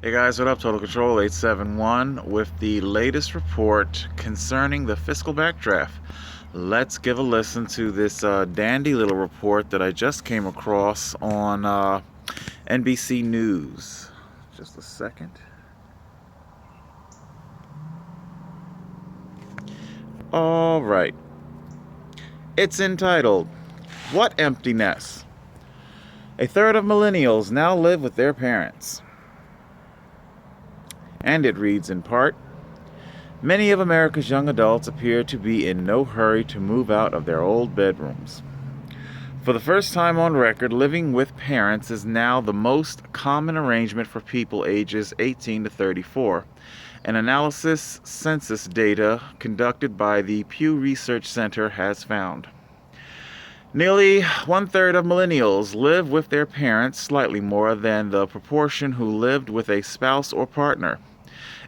Hey guys, what up? Total Control 871 with the latest report concerning the fiscal backdraft. Let's give a listen to this dandy little report that I just came across on NBC News. Just a second. All right. It's entitled, What Emptiness? A third of millennials now live with their parents. And it reads in part, many of America's young adults appear to be in no hurry to move out of their old bedrooms. For the first time on record, living with parents is now the most common arrangement for people ages 18 to 34. An analysis census data conducted by the Pew Research Center has found. Nearly one-third of millennials live with their parents, slightly more than the proportion who lived with a spouse or partner.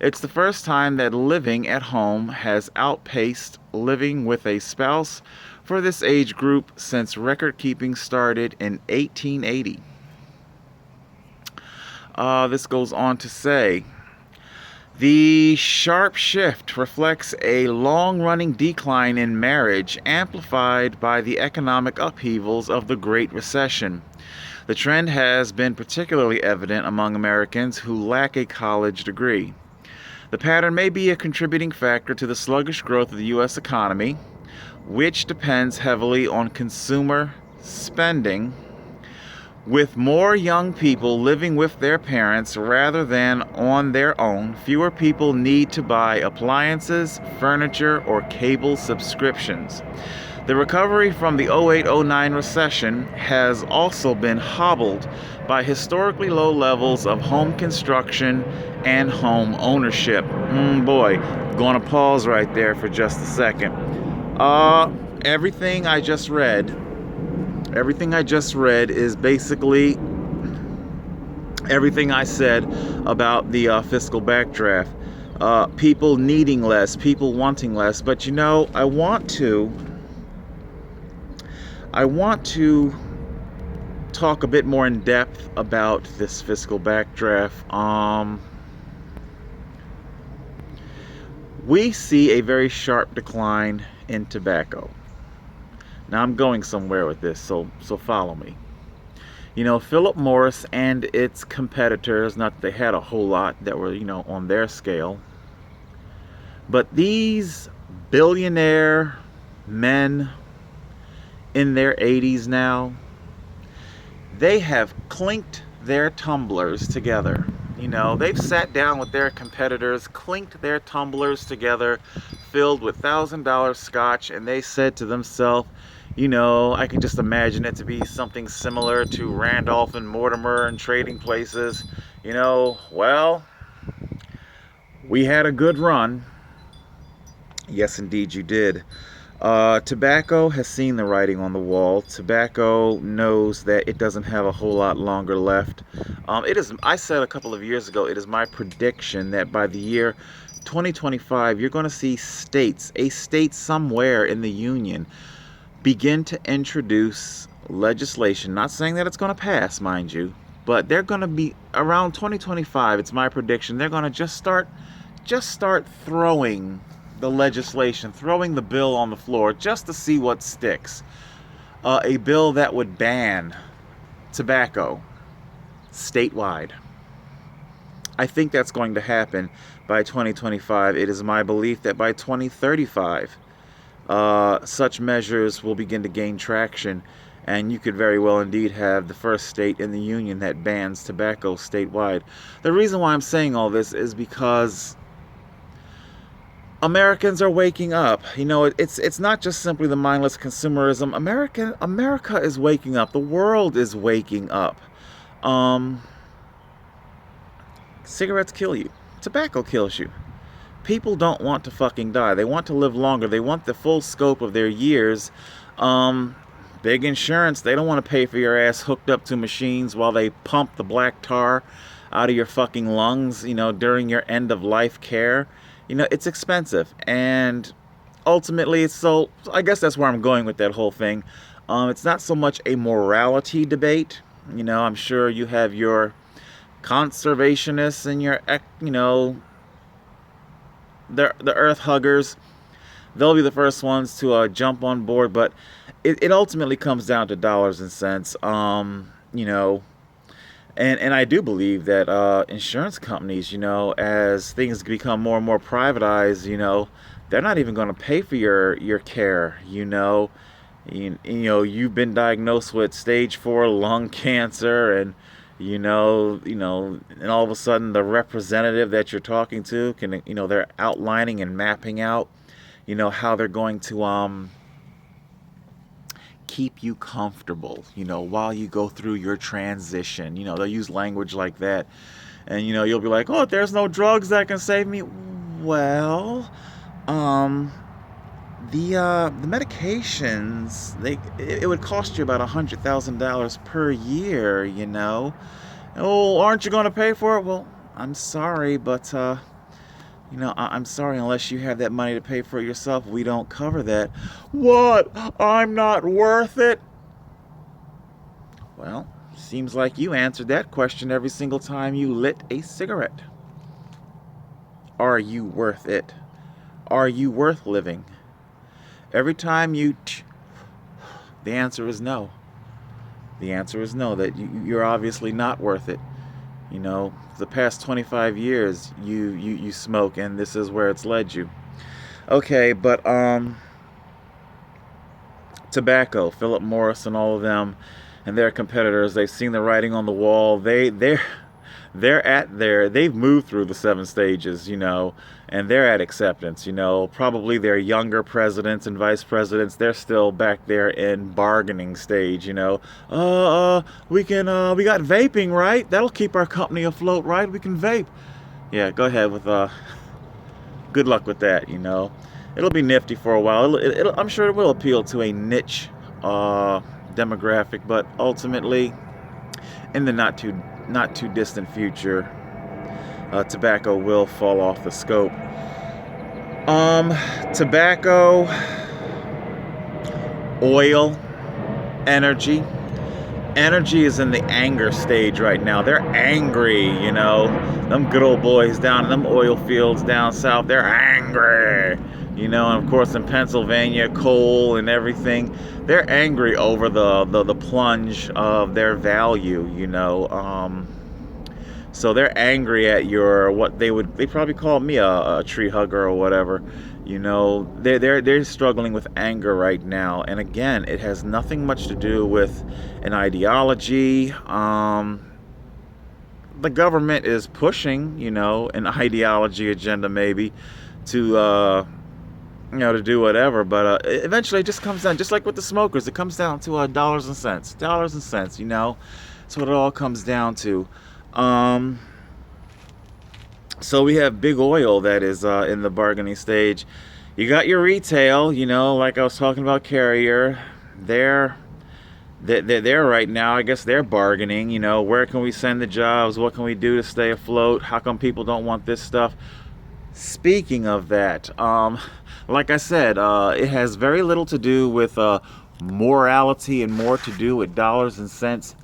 It's the first time that living at home has outpaced living with a spouse for this age group since record-keeping started in 1880. This goes on to say, the sharp shift reflects a long-running decline in marriage amplified by the economic upheavals of the Great Recession. The trend has been particularly evident among Americans who lack a college degree. The pattern may be a contributing factor to the sluggish growth of the U.S. economy, which depends heavily on consumer spending. With more young people living with their parents rather than on their own, fewer people need to buy appliances, furniture, or cable subscriptions. The recovery from the 08-09 recession has also been hobbled by historically low levels of home construction and home ownership. Boy, going to pause right there for just a second. Everything I just read is basically everything I said about the fiscal backdraft. People needing less, people wanting less. But you know, I want to talk a bit more in depth about this fiscal backdraft. We see a very sharp decline in tobacco. Now I'm going somewhere with this, so follow me. You know, Philip Morris and its competitors, not that they had a whole lot that were, on their scale, but these billionaire men in their 80s now, they have clinked their tumblers together. You know, they've sat down with their competitors, clinked their tumblers together, filled with $1,000 scotch, and they said to themselves, I can just imagine it to be something similar to Randolph and Mortimer and Trading Places. Well, we had a good run. Yes, indeed you did. Tobacco has seen the writing on the wall. Tobacco knows that it doesn't have a whole lot longer left. I said a couple of years ago, it is my prediction that by the year 2025, you're going to see a state somewhere in the union, begin to introduce legislation. Not saying that it's going to pass, mind you, but they're going to be around 2025. It's my prediction. They're going to just start throwing the legislation, throwing the bill on the floor just to see what sticks. A bill that would ban tobacco statewide. I think that's going to happen by 2025. It is my belief that by 2035, such measures will begin to gain traction, and you could very well indeed have the first state in the union that bans tobacco statewide. The reason why I'm saying all this is because Americans are waking up. It's not just simply the mindless consumerism. America is waking up. The world is waking up. Cigarettes kill you. Tobacco kills you. People don't want to fucking die. They want to live longer. They want the full scope of their years. Big insurance, they don't want to pay for your ass hooked up to machines while they pump the black tar out of your fucking lungs, during your end of life care. It's expensive. And ultimately, I guess that's where I'm going with that whole thing. It's not so much a morality debate. I'm sure you have your conservationists and your, the earth huggers, they'll be the first ones to jump on board. But it ultimately comes down to dollars and cents. And I do believe that insurance companies, as things become more and more privatized, they're not even going to pay for your care. You've been diagnosed with stage 4 lung cancer, and and all of a sudden the representative that you're talking to can, they're outlining and mapping out, how they're going to keep you comfortable, while you go through your transition. They'll use language like that. And, you'll be like, oh, there's no drugs that can save me. Well, the medications, it would cost you about $100,000 per year. Oh, aren't you going to pay for it? Well, I'm sorry, but I'm sorry, unless you have that money to pay for it yourself, we don't cover that. What? I'm not worth it? Well, seems like you answered that question every single time you lit a cigarette. Are you worth it? Are you worth living? Every time the answer is no. The answer is no, that you're obviously not worth it. The past 25 years you smoke, and this is where it's led you. Okay, but tobacco, Philip Morris and all of them and their competitors, they've seen the writing on the wall. They've moved through the 7 stages, and they're at acceptance. Probably their younger presidents and vice presidents, they're still back there in bargaining stage. We got vaping, right? That'll keep our company afloat, right? We can vape. Yeah, go ahead with good luck with that. It'll be nifty for a while. I'm sure it will appeal to a niche demographic, but ultimately, in the not too distant future, tobacco will fall off the scope. Tobacco, oil, energy. Energy is in the anger stage right now. They're angry, Them good old boys down in them oil fields down south, they're angry. And of course in Pennsylvania, coal and everything, they're angry over the plunge of their value, so they're angry at they probably call me a tree hugger or whatever. They're struggling with anger right now. And again, it has nothing much to do with an ideology. The government is pushing, an ideology agenda maybe to do whatever, but eventually it just comes down, just like with the smokers, it comes down to dollars and cents. That's what it all comes down to. So we have big oil that is in the bargaining stage. You got your retail, like I was talking about Carrier. They're right now, I guess they're bargaining, where can we send the jobs? What can we do to stay afloat? How come people don't want this stuff? Speaking of that, like I said, it has very little to do with morality and more to do with dollars and cents.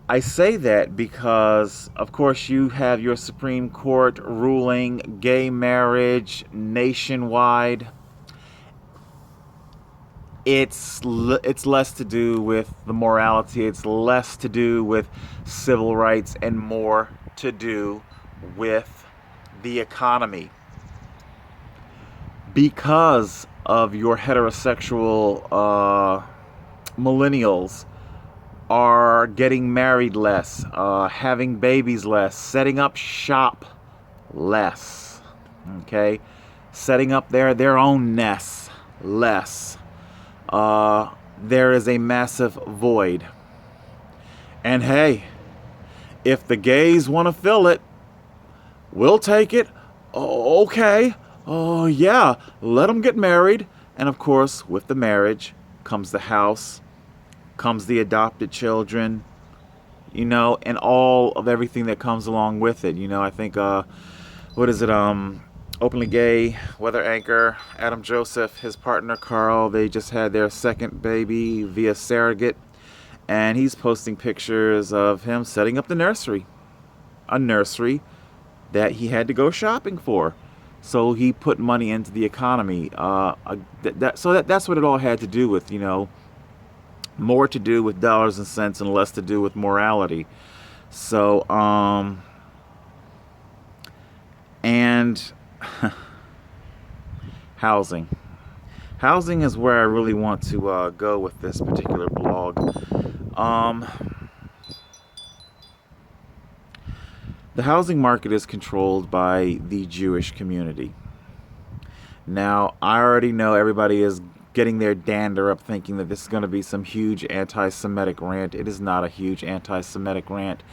I say that because, of course, you have your Supreme Court ruling gay marriage nationwide. It's less to do with the morality. It's less to do with civil rights and more to do with the economy. Because of your heterosexual millennials are getting married less, having babies less, setting up shop less, okay? Setting up their own nests less. There is a massive void. And hey, if the gays want to fill it, we'll take it. Oh, okay. Oh, yeah. Let them get married. And of course, with the marriage comes the house, comes the adopted children, and all of everything that comes along with it. I think, openly gay weather anchor Adam Joseph, his partner Carl, they just had their second baby via surrogate, and he's posting pictures of him setting up the nursery. a nursery that he had to go shopping for. So he put money into the economy. That's what it all had to do with, more to do with dollars and cents and less to do with morality. So, and housing. Housing is where I really want to go with this particular blog. Um, the housing market is controlled by the Jewish community. Now, I already know everybody is getting their dander up thinking that this is going to be some huge anti-Semitic rant. It is not a huge anti-Semitic rant.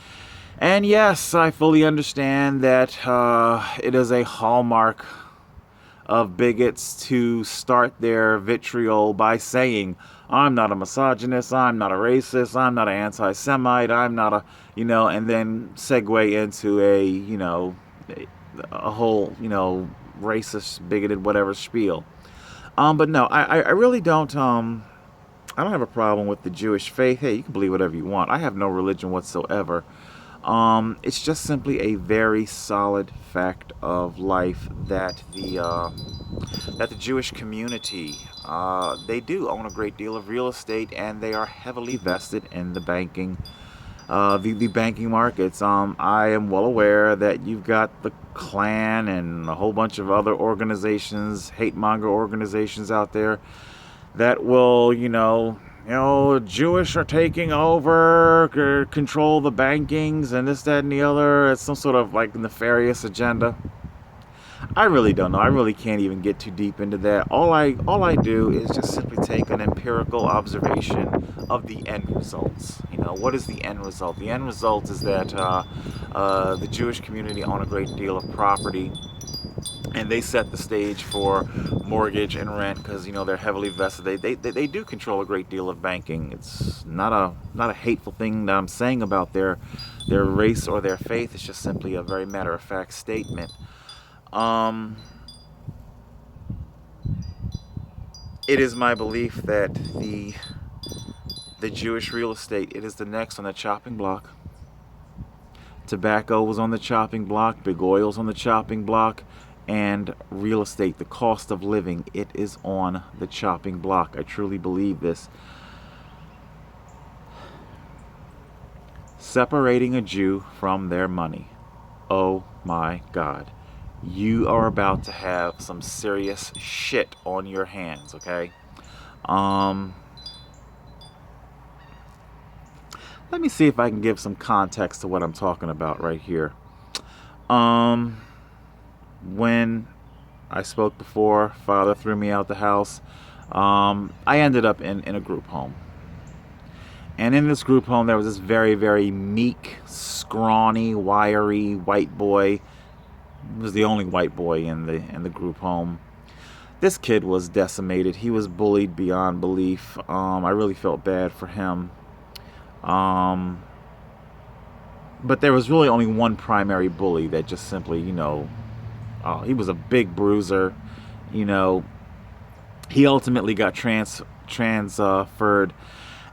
And yes, I fully understand that it is a hallmark of bigots to start their vitriol by saying, I'm not a misogynist, I'm not a racist, I'm not an anti-Semite, I'm not a, and then segue into a whole, racist, bigoted, whatever spiel. But no, I really don't, I don't have a problem with the Jewish faith. Hey, you can believe whatever you want. I have no religion whatsoever. It's just simply a very solid fact of life that the Jewish community, they do own a great deal of real estate, and they are heavily vested in the banking markets. I am well aware that you've got the Klan and a whole bunch of other organizations, hate monger organizations out there that will, Jewish are taking over, control the bankings and this, that, and the other. It's some sort of like nefarious agenda. I really don't know. I really can't even get too deep into that. All I do is just simply take an empirical observation of the end results. What is the end result? The end result is that the Jewish community own a great deal of property, and they set the stage for mortgage and rent because they're heavily vested. They do control a great deal of banking. It's not a hateful thing that I'm saying about their race or their faith. It's just simply a very matter of fact statement. It is my belief that the Jewish real estate, it is the next on the chopping block. Tobacco was on the chopping block, big oil's on the chopping block, and real estate, the cost of living, it is on the chopping block. I truly believe this. Separating a Jew from their money. Oh my God. You are about to have some serious shit on your hands, okay? Let me see if I can give some context to what I'm talking about right here. When I spoke before, father threw me out the house. I ended up in a group home. And in this group home, there was this very, very meek, scrawny, wiry white boy. He was the only white boy in the group home. This kid was decimated. He was bullied beyond belief. I really felt bad for him. But there was really only one primary bully that just simply, he was a big bruiser. He ultimately got transferred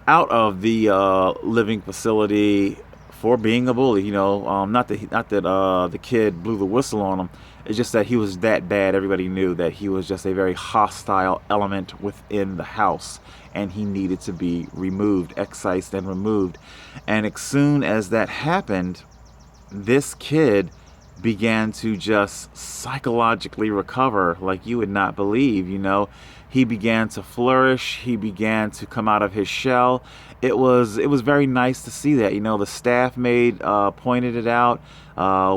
out of the living facility for being a bully. Not that the kid blew the whistle on him. It's just that he was that bad. Everybody knew that he was just a very hostile element within the house, and he needed to be removed, excised and removed. And as soon as that happened, this kid began to just psychologically recover like you would not believe. He began to flourish. He began to come out of his shell. It was very nice to see that. The staff pointed it out.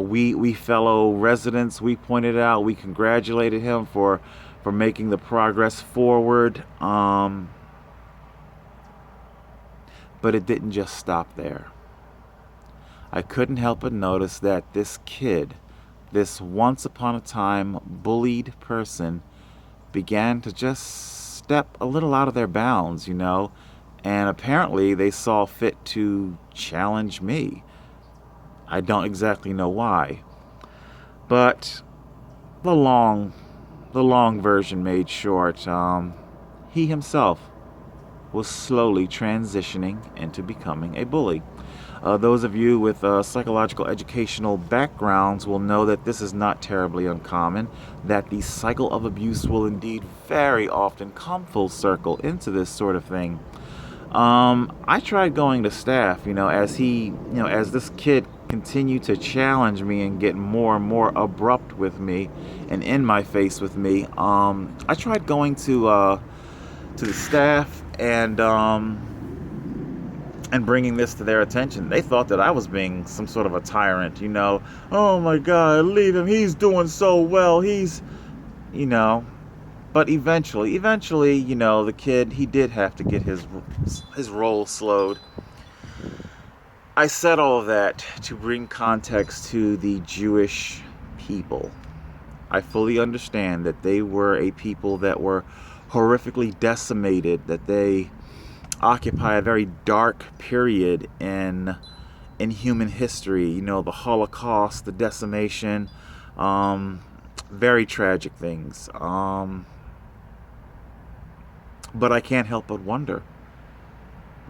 We fellow residents, we pointed it out. We congratulated him for making the progress forward. But it didn't just stop there. I couldn't help but notice that this kid, this once upon a time bullied person, began to just step a little out of their bounds, and apparently they saw fit to challenge me. I don't exactly know why, but the long version made short, he himself was slowly transitioning into becoming a bully. Those of you with psychological educational backgrounds will know that this is not terribly uncommon, that the cycle of abuse will indeed very often come full circle into this sort of thing. I tried going to staff, as this kid continued to challenge me and get more and more abrupt with me and in my face with me. I tried going to the staff and bringing this to their attention. They thought that I was being some sort of a tyrant. Oh my God, leave him. He's doing so well. You know. But eventually, the kid, he did have to get his roll slowed. I said all of that to bring context to the Jewish people. I fully understand that they were a people that were horrifically decimated, that they occupy a very dark period in human history. The Holocaust, the decimation, very tragic things. But I can't help but wonder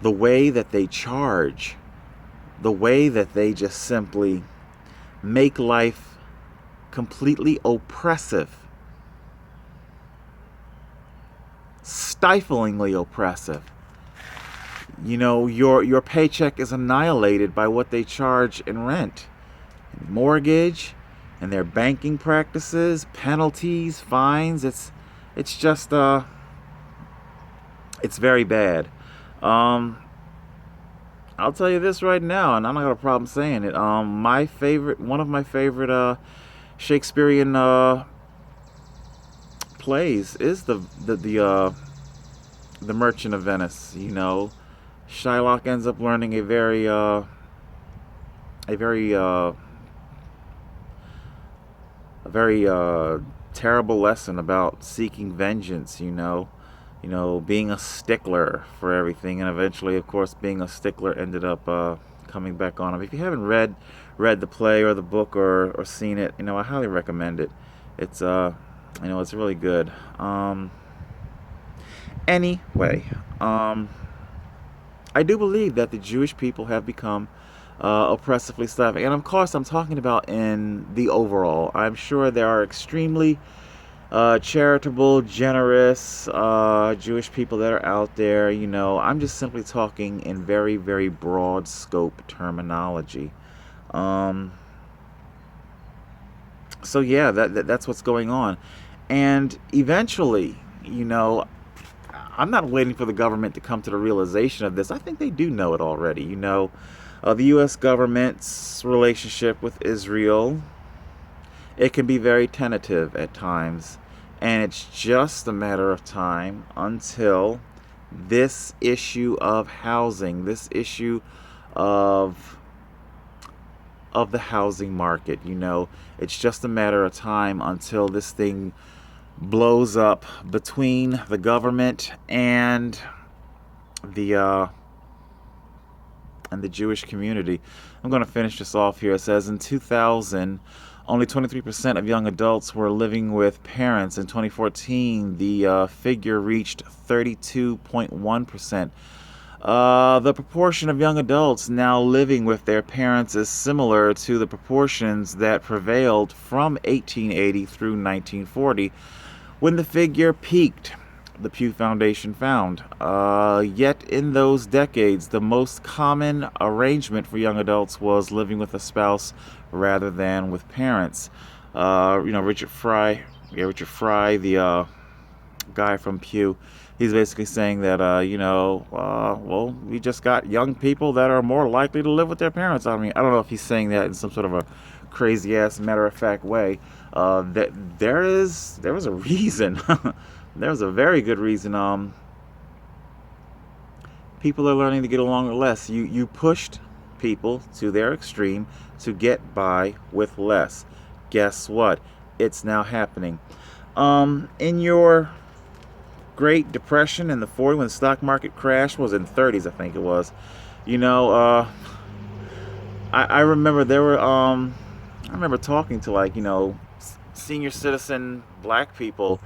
the way that they charge, the way that they just simply make life completely oppressive, stiflingly oppressive. Your paycheck is annihilated by what they charge in rent, and mortgage, and their banking practices, penalties, fines. It's just it's very bad. I'll tell you this right now, and I don't have a problem saying it. One of my favorite Shakespearean plays is the Merchant of Venice. Shylock ends up learning a very terrible lesson about seeking vengeance. Being a stickler for everything, and eventually, of course, being a stickler ended up coming back on him. If you haven't read the play or the book or seen it, I highly recommend it. It's it's really good. Anyway, I do believe that the Jewish people have become oppressively slavic, and of course, I'm talking about in the overall. I'm sure there are extremely charitable, generous Jewish people that are out there. I'm just simply talking in very, very broad scope terminology. So yeah, that's what's going on, and eventually, I'm not waiting for the government to come to the realization of this. I think they do know it already. The U.S. government's relationship with Israel, it can be very tentative at times, and it's just a matter of time until this issue of housing, this issue of the housing market, it's just a matter of time until this thing blows up between the government and the Jewish community. I'm going to finish this off here. It says in 2000, only 23% of young adults were living with parents. In 2014, the figure reached 32.1%. The proportion of young adults now living with their parents is similar to the proportions that prevailed from 1880 through 1940, when the figure peaked, the Pew Foundation found. Yet in those decades, the most common arrangement for young adults was living with a spouse rather than with parents. Richard Fry, the guy from Pew, he's basically saying that, well, we just got young people that are more likely to live with their parents. I mean, I don't know if he's saying that in some sort of a crazy ass matter of fact way. That there was a reason. There was a very good reason. People are learning to get along with less. You pushed people to their extreme to get by with less. Guess what? It's now happening. In your Great Depression in the 40s, when the stock market crashed, was in 30s, I think it was. I remember there were I remember talking to senior citizen black people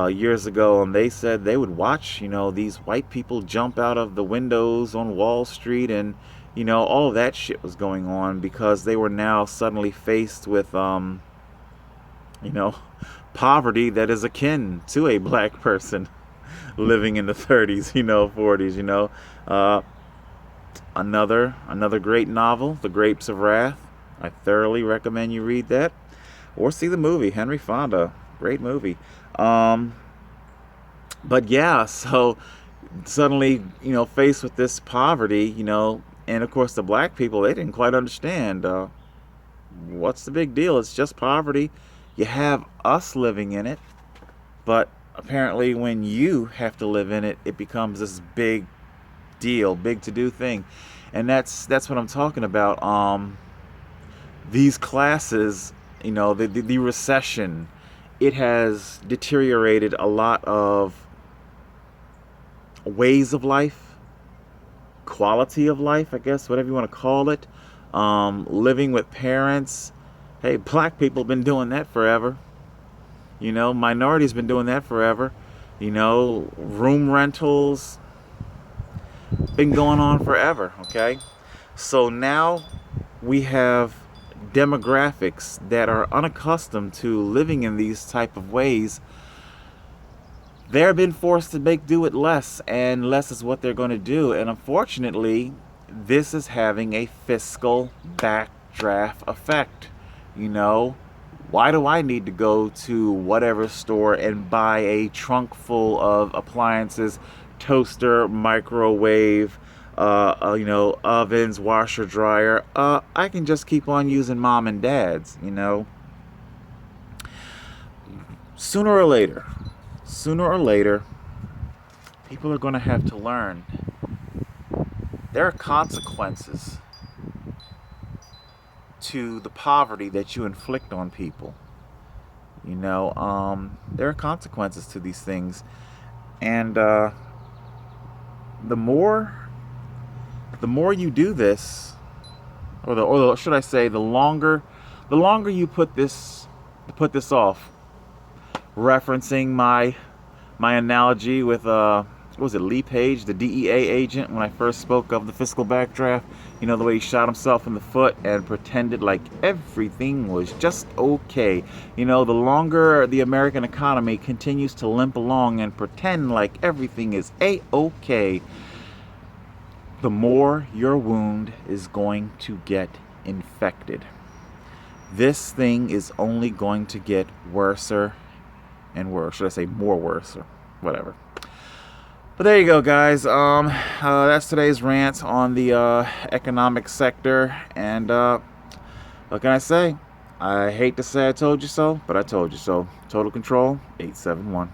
years ago, and they said they would watch these white people jump out of the windows on Wall Street and All of that shit was going on because they were now suddenly faced with, you know, poverty that is akin to a black person living in the 30s, 40s. Uh, another great novel, The Grapes of Wrath. I thoroughly recommend you read that or see the movie. Henry Fonda, great movie. Um, but yeah, so suddenly, faced with this poverty, and of course the black people, they didn't quite understand. What's the big deal? It's just poverty. You have us living in it, but apparently when you have to live in it, it becomes this big deal, big to do thing. And that's what I'm talking about. These classes, the recession, it has deteriorated a lot of ways of life, quality of life, I guess, whatever you want to call it. Living with parents. Hey, black people have been doing that forever. Minorities been doing that forever. Room rentals been going on forever. Okay, so now we have demographics that are unaccustomed to living in these type of ways. They're been forced to make do with less, and less is what they're going to do. And unfortunately, this is having a fiscal backdraft effect. Why do I need to go to whatever store and buy a trunk full of appliances, toaster, microwave, ovens, washer, dryer? I can just keep on using mom and dad's. Sooner or later, people are going to have to learn there are consequences to the poverty that you inflict on people. There are consequences to these things, and the more you do this, or should I say, the longer you put this off. Referencing my analogy with what was it, Lee Page, the DEA agent, when I first spoke of the fiscal backdraft. The way he shot himself in the foot and pretended like everything was just okay. The longer the American economy continues to limp along and pretend like everything is a-okay, the more your wound is going to get infected. This thing is only going to get worser and worse. Should I say more worse, or whatever. But there you go, guys. That's today's rant on the economic sector. And what can I say? I hate to say I told you so, but I told you so. Total Control 871.